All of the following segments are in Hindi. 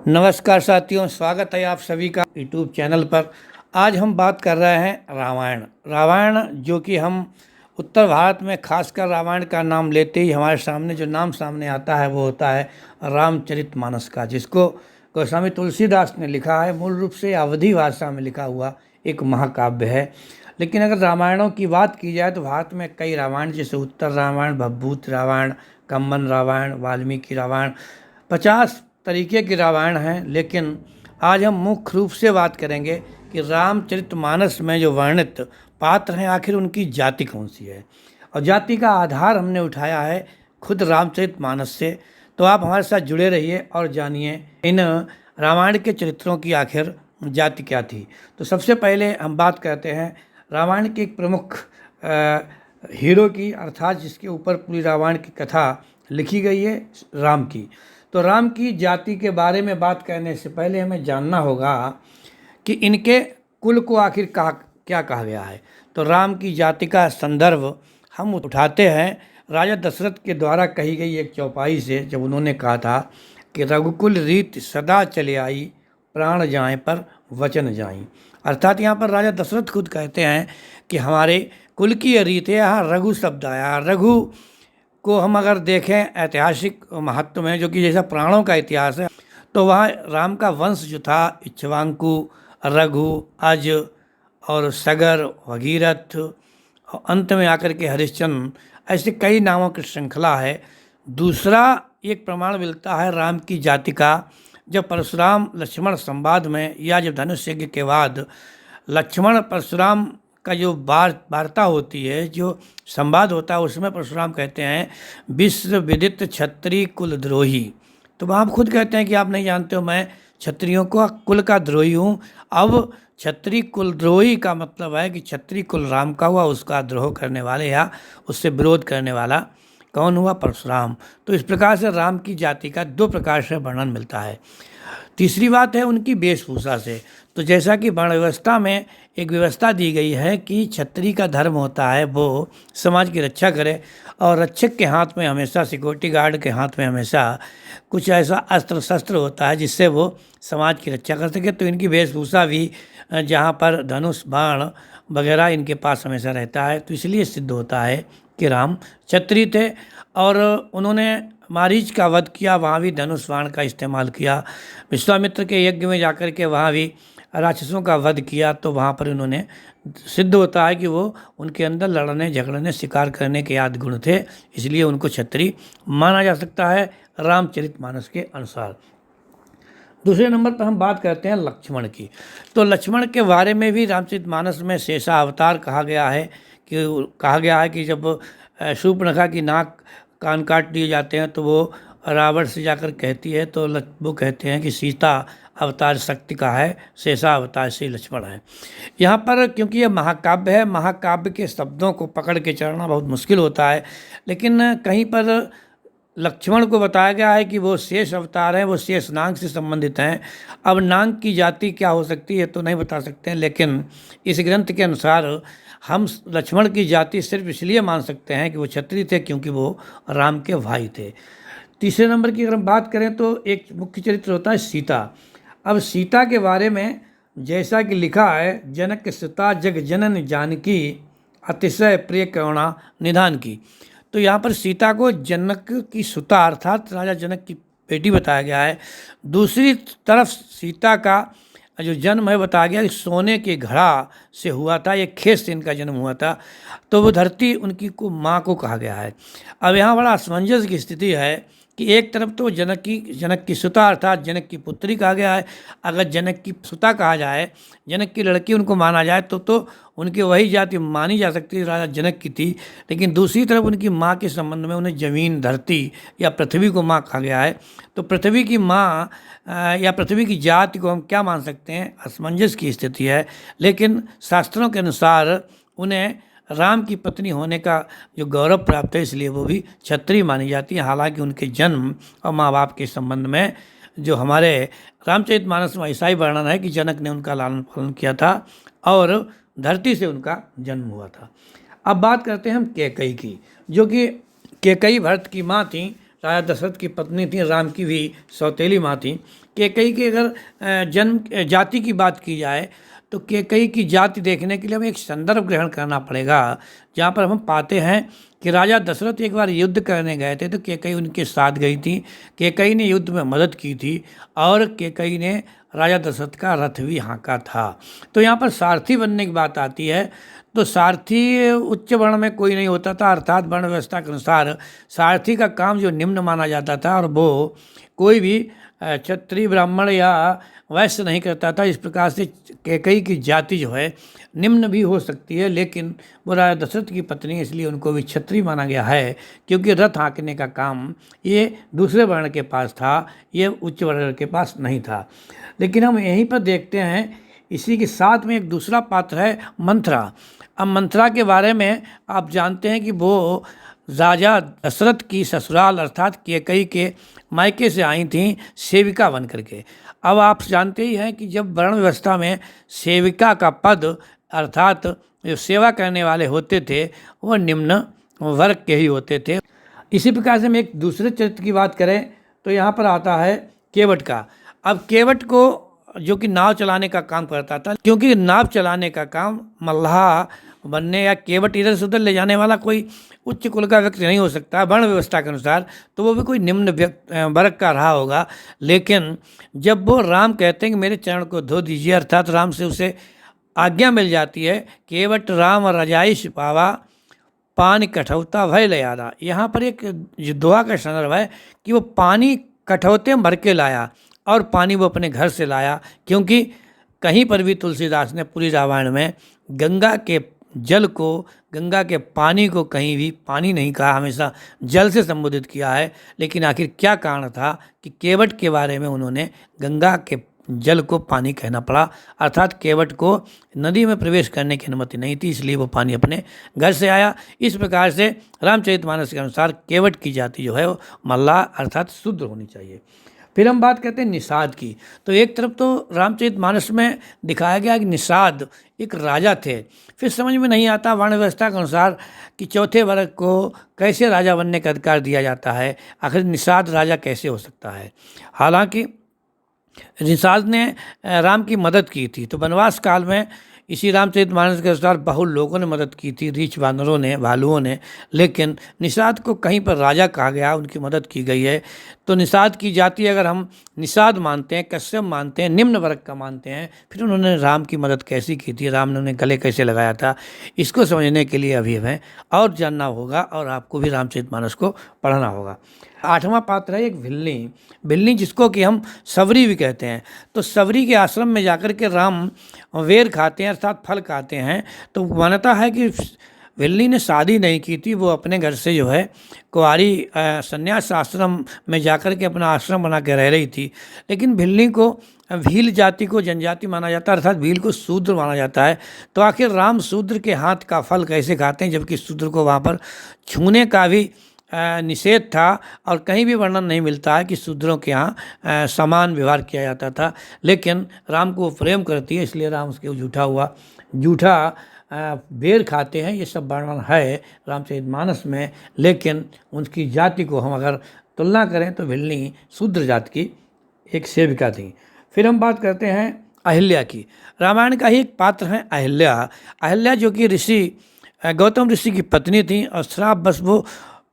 नमस्कार साथियों, स्वागत है आप सभी का यूट्यूब चैनल पर। आज हम बात कर रहे हैं रामायण जो कि हम उत्तर भारत में खासकर रामायण का नाम लेते ही हमारे सामने जो नाम सामने आता है वो होता है रामचरितमानस का, जिसको गोस्वामी तुलसीदास ने लिखा है। मूल रूप से अवधी भाषा में लिखा हुआ एक महाकाव्य है। लेकिन अगर रामायणों की बात की जाए तो भारत में कई रामायण, जैसे उत्तर रामायण, भवभूत रामायण, कंबन रामायण, वाल्मीकि रामायण, 50 तरीके के रामायण हैं। लेकिन आज हम मुख्य रूप से बात करेंगे कि रामचरितमानस में जो वर्णित पात्र हैं आखिर उनकी जाति कौन सी है, और जाति का आधार हमने उठाया है खुद रामचरितमानस से। तो आप हमारे साथ जुड़े रहिए और जानिए इन रामायण के चरित्रों की आखिर जाति क्या थी। तो सबसे पहले हम बात करते हैं रामायण के एक प्रमुख हीरो की, अर्थात जिसके ऊपर पूरी रामायण की कथा लिखी गई है, राम की। तो राम की जाति के बारे में बात करने से पहले हमें जानना होगा कि इनके कुल को आखिर क्या कहा गया है। तो राम की जाति का संदर्भ हम उठाते हैं राजा दशरथ के द्वारा कही गई एक चौपाई से, जब उन्होंने कहा था कि रघुकुल रीत सदा चले आई, प्राण जाए पर वचन जाई। अर्थात यहाँ पर राजा दशरथ खुद कहते हैं कि हमारे कुल की ये रीत है। यहाँ रघु शब्द आया। रघु को हम अगर देखें ऐतिहासिक महत्व में, जो कि जैसा प्राणों का इतिहास है, तो वहाँ राम का वंश जो था इक्ष्वाकु, रघु, अज और सगर, भगीरथ, और अंत में आकर के हरिश्चंद्र, ऐसे कई नामों की श्रृंखला है। दूसरा एक प्रमाण मिलता है राम की जाति का, जब परशुराम लक्ष्मण संवाद में, या जब धनुष यज्ञ के बाद लक्ष्मण परशुराम का जो वार्ता होती है, जो संवाद होता है, उसमें परशुराम कहते हैं विश्व विदित क्षत्रिय कुल द्रोही। तो आप खुद कहते हैं कि आप नहीं जानते हो, मैं क्षत्रियों को कुल का द्रोही हूँ। अब क्षत्रिय कुल द्रोही का मतलब है कि क्षत्रिय कुल राम का हुआ, उसका द्रोह करने वाले या उससे विरोध करने वाला कौन हुआ? परशुराम। तो इस प्रकार से राम की जाति का दो प्रकार से वर्णन मिलता है। तीसरी बात है उनकी वेशभूषा से। तो जैसा कि वर्ण व्यवस्था में एक व्यवस्था दी गई है कि क्षत्रिय का धर्म होता है वो समाज की रक्षा करे, और रक्षक के हाथ में हमेशा, सिक्योरिटी गार्ड के हाथ में हमेशा कुछ ऐसा अस्त्र शस्त्र होता है जिससे वो समाज की रक्षा कर सके। तो इनकी वेशभूषा भी, जहाँ पर धनुष बाण वगैरह इनके पास हमेशा रहता है, तो इसलिए सिद्ध होता है कि राम क्षत्रिय थे। और उन्होंने मारीच का वध किया, वहाँ भी धनुष बाण का इस्तेमाल किया। विश्वामित्र के यज्ञ में जाकर के वहाँ भी राक्षसों का वध किया, तो वहाँ पर उन्होंने, सिद्ध होता है कि वो उनके अंदर लड़ने झगड़ने शिकार करने के आदि गुण थे, इसलिए उनको क्षत्रिय माना जा सकता है रामचरितमानस के अनुसार। दूसरे नंबर पर हम बात करते हैं लक्ष्मण की। तो लक्ष्मण के बारे में भी रामचरितमानस में शेषा अवतार कहा गया है कि जब शूर्पणखा की नाक कान काट दिए जाते हैं तो वो रावण से जाकर कहती है, तो वो कहते हैं कि सीता अवतार शक्ति का है, शेषा अवतार से लक्ष्मण है। यहाँ पर क्योंकि ये महाकाव्य है, महाकाव्य के शब्दों को पकड़ के चढ़ना बहुत मुश्किल होता है, लेकिन कहीं पर लक्ष्मण को बताया गया है कि वो शेष अवतार हैं, वो शेष नाग से संबंधित हैं। अब नाग की जाति क्या हो सकती है तो नहीं बता सकते हैं, लेकिन इस ग्रंथ के अनुसार हम लक्ष्मण की जाति सिर्फ इसलिए मान सकते हैं कि वो क्षत्रिय थे क्योंकि वो राम के भाई थे। तीसरे नंबर की अगर हम बात करें तो एक मुख्य चरित्र होता है सीता। अब सीता के बारे में जैसा कि लिखा है, जनक सुता जग जनन जानकी, अतिशय प्रिय करुणा निधान की। तो यहाँ पर सीता को जनक की सुता अर्थात राजा जनक की बेटी बताया गया है। दूसरी तरफ सीता का जो जन्म है बताया गया कि सोने के घड़ा से हुआ था, ये खेत से इनका जन्म हुआ था। तो वो धरती उनकी को माँ को कहा गया है। अब यहाँ बड़ा असमंजस की स्थिति है कि एक तरफ तो जनक की सुता अर्थात जनक की पुत्री कहा गया है। अगर जनक की सुता कहा जाए, जनक की लड़की उनको माना जाए, तो उनकी वही जाति मानी जा सकती है, राजा जनक की थी। लेकिन दूसरी तरफ उनकी माँ के संबंध में उन्हें जमीन, धरती या पृथ्वी को माँ कहा गया है। तो पृथ्वी की माँ या पृथ्वी की जाति को हम क्या मान सकते हैं? असमंजस की स्थिति है। लेकिन शास्त्रों के अनुसार उन्हें राम की पत्नी होने का जो गौरव प्राप्त है, इसलिए वो भी क्षत्रिय मानी जाती है। हालांकि उनके जन्म और माँ बाप के संबंध में जो हमारे रामचरितमानस में ऐसा ही वर्णन है कि जनक ने उनका लालन पालन किया था और धरती से उनका जन्म हुआ था। अब बात करते हैं हम कैकई की, जो कि कैकई भरत की माँ थी, राजा दशरथ की पत्नी थी, राम की भी सौतेली माँ थी। कैकेयी की अगर जन्म जाति की बात की जाए तो कैकेयी की जाति देखने के लिए हमें एक संदर्भ ग्रहण करना पड़ेगा, जहाँ पर हम पाते हैं कि राजा दशरथ एक बार युद्ध करने गए थे तो कैकेयी उनके साथ गई थी। कैकेयी ने युद्ध में मदद की थी और कैकेयी ने राजा दशरथ का रथ भी हाँका था। तो यहाँ पर सारथी बनने की बात आती है, तो सारथी उच्च वर्ण में कोई नहीं होता था, अर्थात वर्ण व्यवस्था के अनुसार सारथी का काम जो निम्न माना जाता था और वो कोई भी क्षत्रिय ब्राह्मण या वैश्य नहीं करता था। इस प्रकार से कैकेयी की जाति जो है निम्न भी हो सकती है, लेकिन वो राजा दशरथ की पत्नी है, इसलिए उनको भी क्षत्रिय माना गया है, क्योंकि रथ हाँकने का काम ये दूसरे वर्ण के पास था, ये उच्च वर्ण के पास नहीं था। लेकिन हम यहीं पर देखते हैं, इसी के साथ में एक दूसरा पात्र है मंथरा। अब मंथरा के बारे में आप जानते हैं कि वो राजा दशरथ की ससुराल अर्थात कैकेयी के मायके से आई थीं सेविका बन करके। अब आप जानते ही हैं कि जब वर्ण व्यवस्था में सेविका का पद अर्थात जो सेवा करने वाले होते थे वो निम्न वर्ग के ही होते थे। इसी प्रकार से हम एक दूसरे चरित्र की बात करें तो यहाँ पर आता है केवट का। अब केवट को जो कि नाव चलाने का काम करता था, क्योंकि नाव चलाने का काम मल्लाह बनने या केवट इधर से उधर ले जाने वाला कोई उच्च कुल का व्यक्ति नहीं हो सकता वर्ण व्यवस्था के अनुसार, तो वो भी कोई निम्न वर्ग का रहा होगा। लेकिन जब वो राम कहते हैं कि मेरे चरण को धो दीजिए, अर्थात राम से उसे आज्ञा मिल जाती है, केवट राम रजाई छिपावा पानी कठौता भय ले आदा। यहाँ पर एक दोहा का संदर्भ है कि वो पानी कठौते भर के लाया और पानी वो अपने घर से लाया, क्योंकि कहीं पर भी तुलसीदास ने पूरी रामायण में गंगा के जल को, गंगा के पानी को कहीं भी पानी नहीं कहा, हमेशा जल से संबोधित किया है। लेकिन आखिर क्या कारण था कि केवट के बारे में उन्होंने गंगा के जल को पानी कहना पड़ा, अर्थात केवट को नदी में प्रवेश करने की अनुमति नहीं थी, इसलिए वो पानी अपने घर से आया। इस प्रकार से रामचरितमानस के अनुसार केवट की जाति जो है वो मल्लाह अर्थात शूद्र होनी चाहिए। फिर हम बात करते हैं निषाद की। तो एक तरफ तो रामचरितमानस में दिखाया गया कि निषाद एक राजा थे, फिर समझ में नहीं आता वर्ण व्यवस्था के अनुसार कि चौथे वर्ग को कैसे राजा बनने का अधिकार दिया जाता है, आखिर निषाद राजा कैसे हो सकता है। हालांकि निषाद ने राम की मदद की थी, तो वनवास काल में इसी रामचरितमानस के अनुसार बहुत लोगों ने मदद की थी, रीछ बानरों ने, भालुओं ने, लेकिन निषाद को कहीं पर राजा कहा गया, उनकी मदद की गई है। तो निषाद की जाति अगर हम निषाद मानते हैं, कश्यप मानते हैं, निम्न वर्ग का मानते हैं, फिर उन्होंने राम की मदद कैसी की थी, राम ने उन्हें गले कैसे लगाया था, इसको समझने के लिए अभी हमें और जानना होगा और आपको भी रामचरितमानस को पढ़ना होगा। आठवां पात्र है एक भिल्ली। भिल्ली जिसको कि हम सबरी भी कहते हैं। तो सबरी के आश्रम में जाकर के राम वेर खाते हैं अर्थात फल खाते हैं। तो मान्यता है कि भिल्ली ने शादी नहीं की थी, वो अपने घर से जो है कुंवारी संन्यास आश्रम में जाकर के अपना आश्रम बना के रह रही थी। लेकिन भिल्ली को भील जाति को जनजाति माना जाता है, अर्थात भील को शूद्र माना जाता है। तो आखिर राम शूद्र के हाथ का फल कैसे खाते हैं, जबकि शूद्र को वहाँ पर छूने का भी निषेध था और कहीं भी वर्णन नहीं मिलता है कि शूद्रों के यहाँ समान व्यवहार किया जाता था। लेकिन राम को प्रेम करती है, इसलिए राम उसके जूठा बेर खाते हैं, ये सब वर्णन है रामचरितमानस में। लेकिन उनकी जाति को हम अगर तुलना करें तो भिल्ली शूद्र जाति की एक सेविका थी। फिर हम बात करते हैं अहिल्या की। रामायण का ही एक पात्र है अहिल्या, जो कि ऋषि गौतम ऋषि की पत्नी थी और श्राप बस वो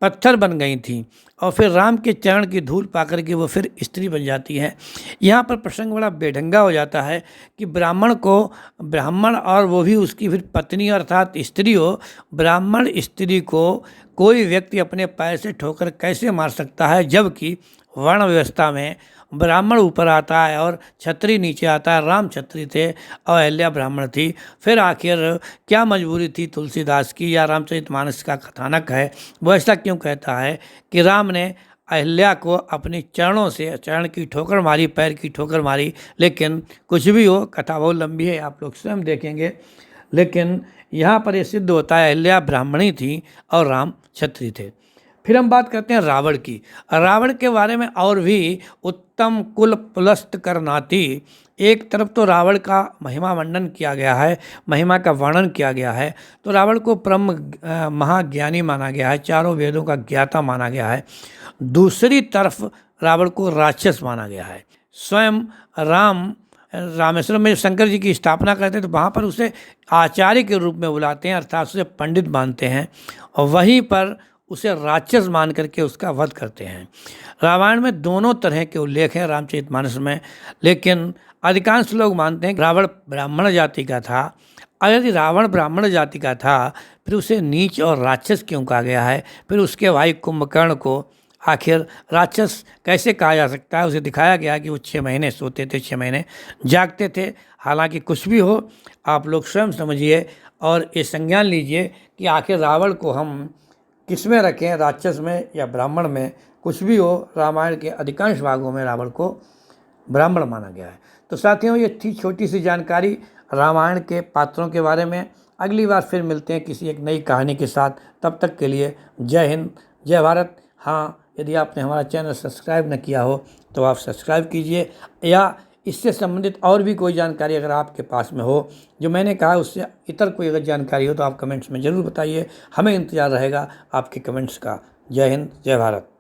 पत्थर बन गई थी और फिर राम के चरण की धूल पाकर के वो फिर स्त्री बन जाती हैं। यहाँ पर प्रसंग बड़ा बेढंगा हो जाता है कि ब्राह्मण और वो भी उसकी फिर पत्नी अर्थात स्त्री हो, ब्राह्मण स्त्री को कोई व्यक्ति अपने पैर से ठोकर कैसे मार सकता है, जबकि वर्ण व्यवस्था में ब्राह्मण ऊपर आता है और क्षत्रिय नीचे आता है। राम क्षत्रिय थे और अहिल्या ब्राह्मण थी। फिर आखिर क्या मजबूरी थी तुलसीदास की, या रामचरितमानस का कथानक है वो ऐसा क्यों कहता है कि राम ने अहिल्या को अपने चरणों से चरण की ठोकर मारी, पैर की ठोकर मारी। लेकिन कुछ भी हो, कथा बहुत लंबी है, आप लोग स्वयं देखेंगे। लेकिन यहाँ पर यह सिद्ध होता है अहिल्या ब्राह्मणी थी और राम क्षत्रिय थे। फिर हम बात करते हैं रावण की। रावण के बारे में और भी उत्तम कुल पुलस्त करनाती। एक तरफ तो रावण का महिमा मंडन किया गया है, महिमा का वर्णन किया गया है। तो रावण को ब्रह्म महाज्ञानी माना गया है, चारों वेदों का ज्ञाता माना गया है। दूसरी तरफ रावण को राक्षस माना गया है। स्वयं राम रामेश्वरम में शंकर जी की स्थापना करते हैं तो वहाँ पर उसे आचार्य के रूप में बुलाते हैं, अर्थात उसे पंडित मानते हैं, और वहीं पर उसे राक्षस मान करके उसका वध करते हैं। रामायण में दोनों तरह के उल्लेख हैं रामचरितमानस में, लेकिन अधिकांश लोग मानते हैं कि रावण ब्राह्मण जाति का था। और यदि रावण ब्राह्मण जाति का था फिर उसे नीच और राक्षस क्यों कहा गया है? फिर उसके भाई कुंभकर्ण को आखिर राक्षस कैसे कहा जा सकता है? उसे दिखाया गया कि वो 6 महीने सोते थे, 6 महीने जागते थे। हालांकि कुछ भी हो, आप लोग स्वयं समझिए और ये संज्ञान लीजिए कि आखिर रावण को हम किस में रखें, राक्षस में या ब्राह्मण में। कुछ भी हो, रामायण के अधिकांश भागों में रावण को ब्राह्मण माना गया है। तो साथियों, ये थी छोटी सी जानकारी रामायण के पात्रों के बारे में। अगली बार फिर मिलते हैं किसी एक नई कहानी के साथ। तब तक के लिए जय हिंद, जय भारत। हाँ, यदि आपने हमारा चैनल सब्सक्राइब न किया हो तो आप सब्सक्राइब कीजिए, या इससे संबंधित और भी कोई जानकारी अगर आपके पास में हो, जो मैंने कहा उससे इतर कोई अगर जानकारी हो तो आप कमेंट्स में ज़रूर बताइए। हमें इंतज़ार रहेगा आपके कमेंट्स का। जय हिंद, जय भारत।